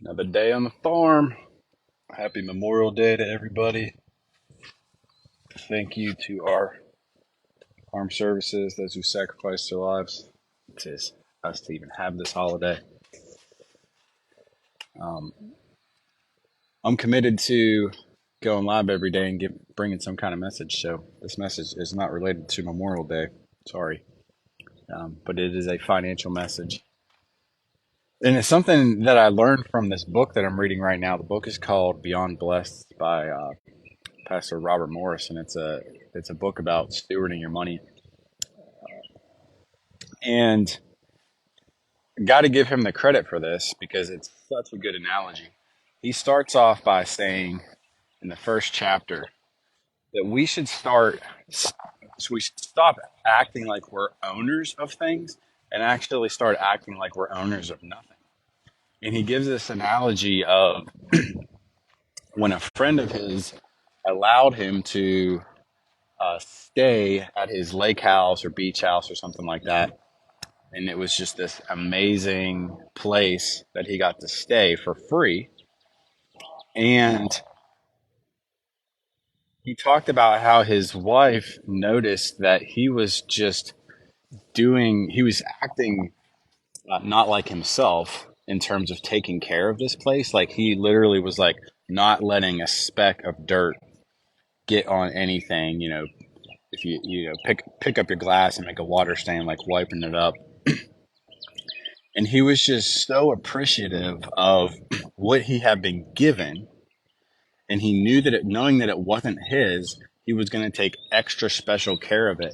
Another day on the farm. Happy Memorial Day to everybody. Thank you to our armed services, those who sacrificed their lives to us to even have this holiday. Um, I'm committed to going live every day and bringing some kind of message. So this message is not related to Memorial Day. Sorry, but it is a financial message. And it's something that I learned from this book that I'm reading right now. The book is called Beyond Blessed by Pastor Robert Morris, and it's a book about stewarding your money. And got to give him the credit for this because it's such a good analogy. He starts off by saying in the first chapter that we should stop acting like we're owners of things and actually start acting like we're owners of nothing. And he gives this analogy of when a friend of his allowed him to stay at his lake house or beach house or something like that. And it was just this amazing place that he got to stay for free. And he talked about how his wife noticed that he was acting not like himself in terms of taking care of this place. Like he literally was like not letting a speck of dirt get on anything. If you pick up your glass and make a water stain, like wiping it up. And he was just so appreciative of what he had been given, and he knew that knowing that it wasn't his, he was going to take extra special care of it,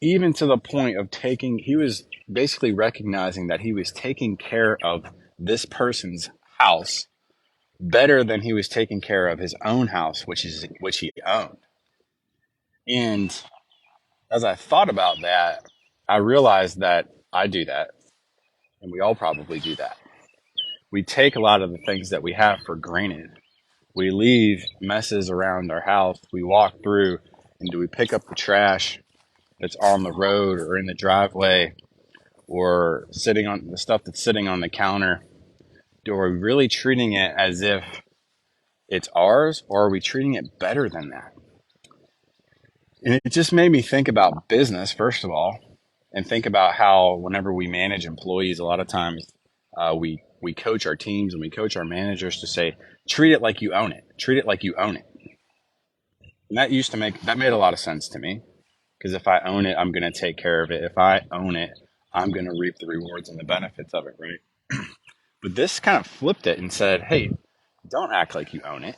even to the point of he was basically recognizing that he was taking care of this person's house better than he was taking care of his own house, which he owned. And as I thought about that, I realized that I do that, and we all probably do that. We take a lot of the things that we have for granted. We leave messes around our house. We walk through, and do we pick up the trash that's on the road or in the driveway or sitting on the stuff that's sitting on the counter? Are we really treating it as if it's ours, or are we treating it better than that? And it just made me think about business, first of all, and think about how whenever we manage employees, a lot of times we coach our teams and we coach our managers to say, treat it like you own it. Treat it like you own it. And that made a lot of sense to me because if I own it, I'm going to take care of it. If I own it, I'm going to reap the rewards and the benefits of it, right? But this kind of flipped it and said, hey, don't act like you own it.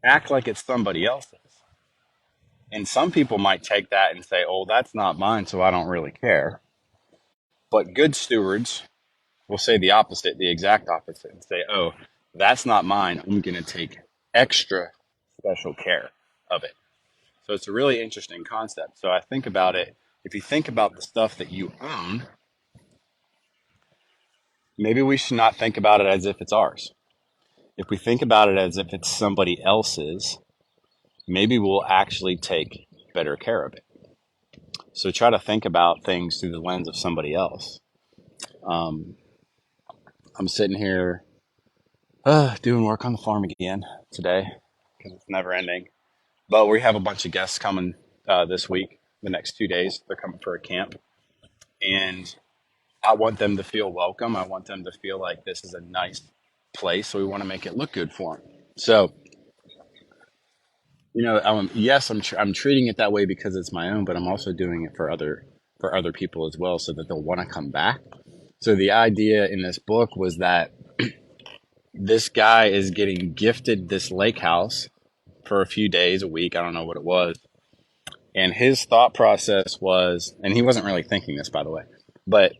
Act like it's somebody else's. And some people might take that and say, oh, that's not mine, so I don't really care. But good stewards will say the exact opposite, and say, oh, that's not mine. I'm going to take extra special care of it. So it's a really interesting concept. So I think about it. If you think about the stuff that you own, maybe we should not think about it as if it's ours. If we think about it as if it's somebody else's, maybe we'll actually take better care of it. So try to think about things through the lens of somebody else. Um, I'm sitting here doing work on the farm again today because it's never ending. But we have a bunch of guests coming this week, the next 2 days. They're coming for a camp. And I want them to feel welcome. I want them to feel like this is a nice place. So we want to make it look good for them. So, yes, I'm treating it that way because it's my own, but I'm also doing it for other people as well, so that they'll want to come back. So the idea in this book was that this guy is getting gifted this lake house for a few days, a week. I don't know what it was. And his thought process was, and he wasn't really thinking this, by the way, but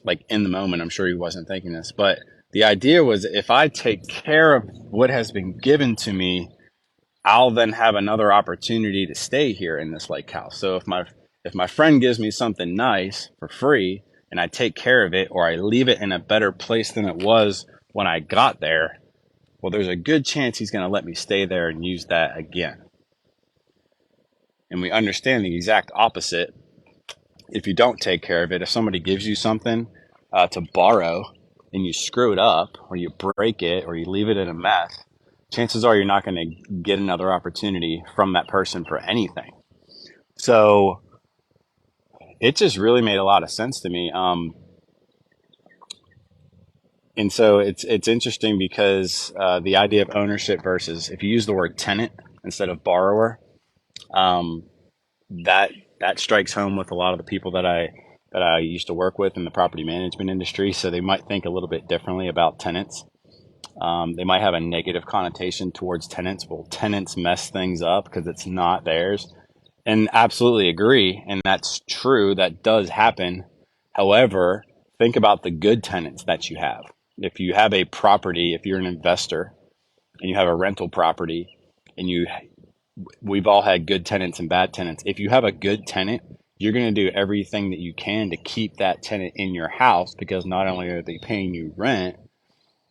like in the moment, I'm sure he wasn't thinking this, but the idea was if I take care of what has been given to me, I'll then have another opportunity to stay here in this lake house. So if my friend gives me something nice for free and I take care of it, or I leave it in a better place than it was when I got there, well, there's a good chance he's going to let me stay there and use that again. And we understand the exact opposite. If you don't take care of it, if somebody gives you something to borrow, and you screw it up or you break it or you leave it in a mess, chances are you're not going to get another opportunity from that person for anything. So it just really made a lot of sense to me. And so it's interesting because the idea of ownership versus if you use the word tenant instead of borrower, um, that that strikes home with a lot of the people that I used to work with in the property management industry. So they might think a little bit differently about tenants. They might have a negative connotation towards tenants. Well, tenants mess things up because it's not theirs. And absolutely agree. And that's true. That does happen. However, think about the good tenants that you have. If you have a property, if you're an investor and you have a rental property and we've all had good tenants and bad tenants. If you have a good tenant, you're going to do everything that you can to keep that tenant in your house because not only are they paying you rent,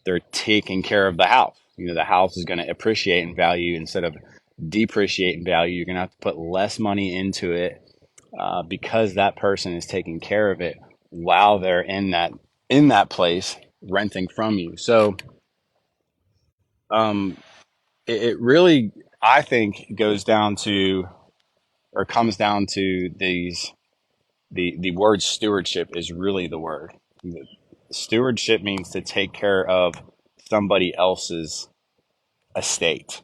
they're taking care of the house. You know, the house is going to appreciate in value instead of depreciate in value. You're going to have to put less money into it because that person is taking care of it while they're in that place renting from you. So um, it really, I think, goes down to or comes down to the word stewardship is really the word. Stewardship means to take care of somebody else's estate,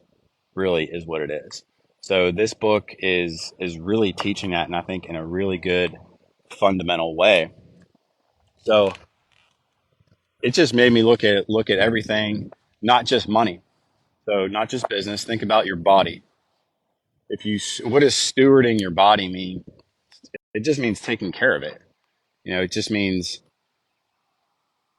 really is what it is. So this book is really teaching that, and I think in a really good fundamental way. So it just made me look at everything, not just money. So not just business. Think about your body. If you what does stewarding your body mean? It just means taking care of it. You know, it just means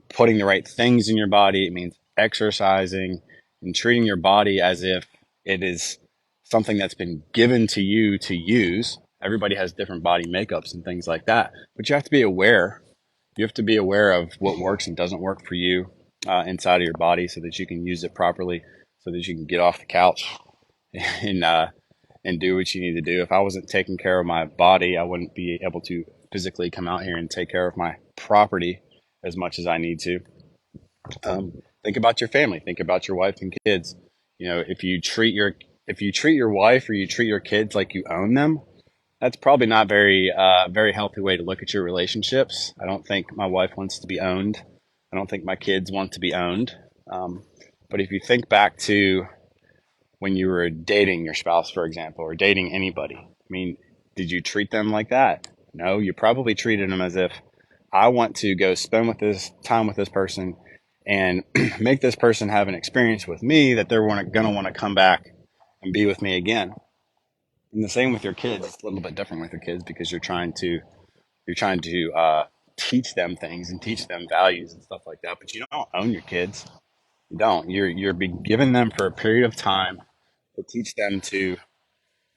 putting the right things in your body. It means exercising and treating your body as if it is something that's been given to you to use. Everybody has different body makeups and things like that, but you have to be aware. You have to be aware of what works and doesn't work for you inside of your body, so that you can use it properly, so that you can get off the couch and and do what you need to do. If I wasn't taking care of my body, I wouldn't be able to physically come out here and take care of my property as much as I need to. Think about your family. Think about your wife and kids. You know, if you treat your wife or you treat your kids like you own them, that's probably not very healthy way to look at your relationships. I don't think my wife wants to be owned. I don't think my kids want to be owned. Um, but if you think back to when you were dating your spouse, for example, or dating anybody, I mean, did you treat them like that? No, you probably treated them as if I want to go spend with this time with this person and make this person have an experience with me that they're going to want to come back and be with me again. And the same with your kids. It's a little bit different with your kids because you're trying to teach them things and teach them values and stuff like that. But you don't own your kids. You don't. You're being given them for a period of time to teach them to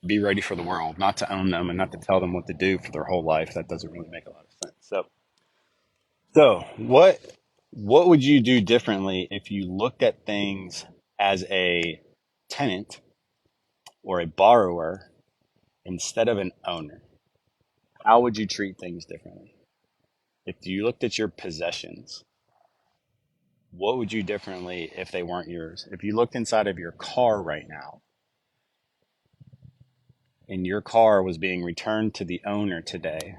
be ready for the world, not to own them and not to tell them what to do for their whole life. That doesn't really make a lot of sense. So what would you do differently if you looked at things as a tenant or a borrower instead of an owner? How would you treat things differently? If you looked at your possessions, what would you do differently if they weren't yours? If you looked inside of your car right now and your car was being returned to the owner today,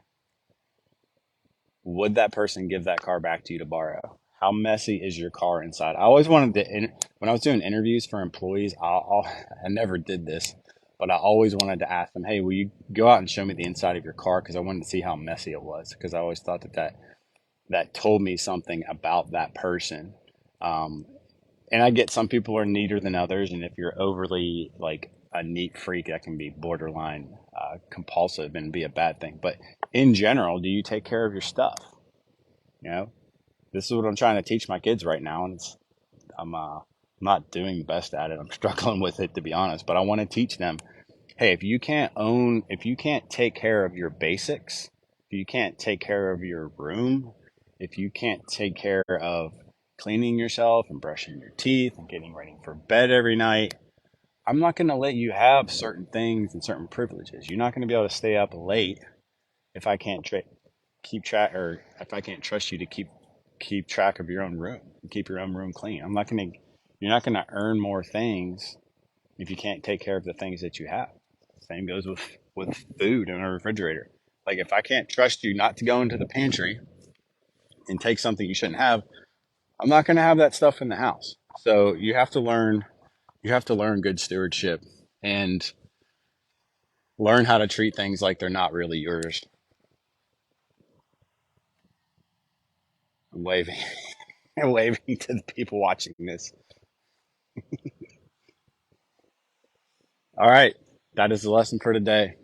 would that person give that car back to you to borrow? How messy is your car inside? I always wanted to, when I was doing interviews for employees, I never did this, but I always wanted to ask them, hey, will you go out and show me the inside of your car? Because I wanted to see how messy it was. Because I always thought that told me something about that person. Um, and I get some people are neater than others, and if you're overly like a neat freak, that can be borderline compulsive and be a bad thing. But in general, do you take care of your stuff? You know, this is what I'm trying to teach my kids right now, and I'm not doing the best at it. I'm struggling with it, to be honest. But I want to teach them, hey, if you can't take care of your basics, if you can't take care of your room, if you can't take care of cleaning yourself and brushing your teeth and getting ready for bed every night, I'm not going to let you have certain things and certain privileges. You're not going to be able to stay up late if I can't keep track, or if I can't trust you to keep track of your own room, keep your own room clean. You're not gonna earn more things if you can't take care of the things that you have. Same goes with food in a refrigerator. Like if I can't trust you not to go into the pantry and take something you shouldn't have, I'm not going to have that stuff in the house. So you have to learn good stewardship and learn how to treat things like they're not really yours. I'm waving and waving to the people watching this. All right. That is the lesson for today.